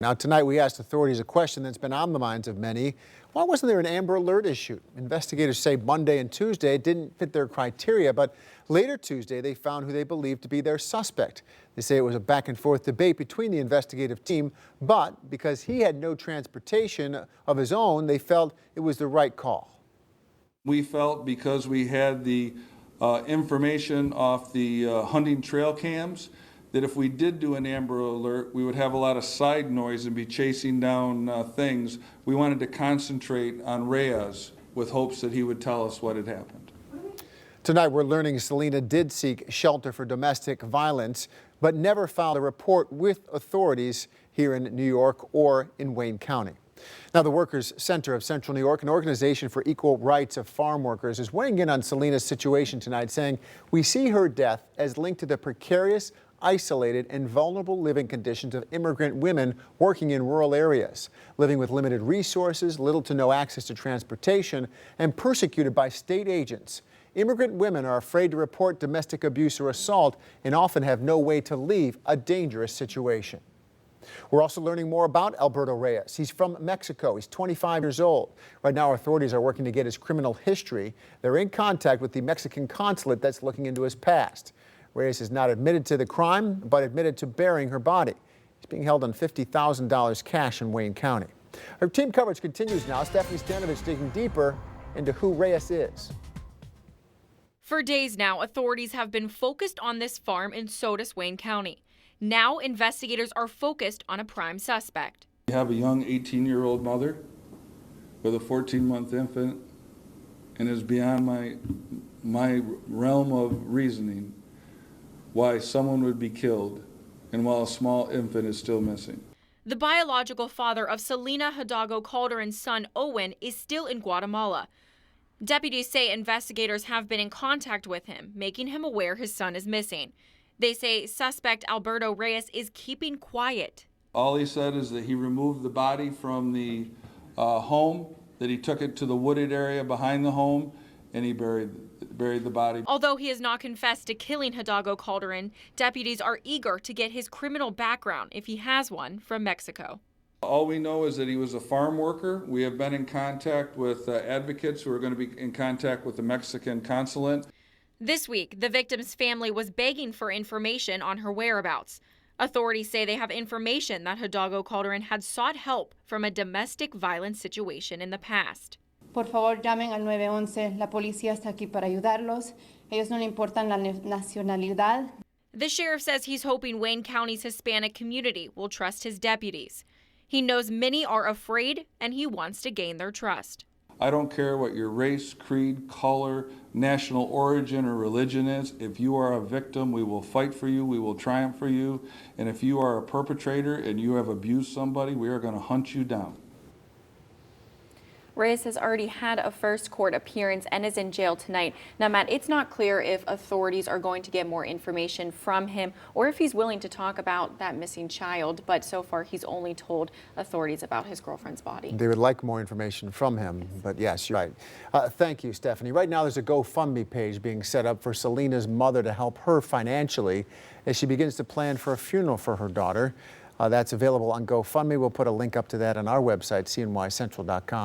Now, tonight we asked authorities a question that's been on the minds of many. Why wasn't there an Amber Alert issued? Investigators say Monday and Tuesday didn't fit their criteria, but later Tuesday they found who they believed to be their suspect. They say it was a back and forth debate between the investigative team, but because he had no transportation of his own, they felt it was the right call. We felt because we had the information off the hunting trail cams that if we did do an Amber Alert, we would have a lot of side noise and be chasing down things. We wanted to concentrate on Reyes with hopes that he would tell us what had happened. Tonight we're learning Selena did seek shelter for domestic violence, but never filed a report with authorities here in New York or in Wayne County. Now, the Workers' Center of Central New York, an organization for equal rights of farm workers, is weighing in on Selena's situation tonight, saying we see her death as linked to the precarious, isolated and vulnerable living conditions of immigrant women working in rural areas, living with limited resources, little to no access to transportation, and persecuted by state agents. Immigrant women are afraid to report domestic abuse or assault and often have no way to leave a dangerous situation. We're also learning more about Alberto Reyes. He's from Mexico. He's 25 years old. Right now, authorities are working to get his criminal history. They're in contact with the Mexican consulate that's looking into his past. Reyes is not admitted to the crime, but admitted to burying her body. He's being held on $50,000 cash in Wayne County. Our team coverage continues now. Stephanie Stanovich digging deeper into who Reyes is. For days now, authorities have been focused on this farm in Sodus, Wayne County. Now, investigators are focused on a prime suspect. We have a young 18-year-old mother with a 14-month infant, and it's beyond my realm of reasoning why someone would be killed and while a small infant is still missing. The biological father of Selena Hidalgo Calderon's son, Owen, is still in Guatemala. Deputies say investigators have been in contact with him, making him aware his son is missing. They say suspect Alberto Reyes is keeping quiet. All he said is that he removed the body from the home, that he took it to the wooded area behind the home, and he buried the body. Although he has not confessed to killing Hidalgo Calderon, deputies are eager to get his criminal background, if he has one, from Mexico. All we know is that he was a farm worker. We have been in contact with advocates who are going to be in contact with the Mexican consulate. This week, the victim's family was begging for information on her whereabouts. Authorities say they have information that Hidalgo Calderon had sought help from a domestic violence situation in the past. Por favor, llamen al 911. La policía está aquí para ayudarlos. Ellos no le importan la nacionalidad. The sheriff says he's hoping Wayne County's Hispanic community will trust his deputies. He knows many are afraid, and he wants to gain their trust. I don't care what your race, creed, color, national origin, or religion is. If you are a victim, we will fight for you. We will triumph for you. And if you are a perpetrator and you have abused somebody, we are going to hunt you down. Reyes has already had a first court appearance and is in jail tonight. Now, Matt, it's not clear if authorities are going to get more information from him or if he's willing to talk about that missing child, but so far he's only told authorities about his girlfriend's body. They would like more information from him, but yes, you're right. Thank you, Stephanie. Right now there's a GoFundMe page being set up for Selena's mother to help her financially as she begins to plan for a funeral for her daughter. That's available on GoFundMe. We'll put a link up to that on our website, cnycentral.com.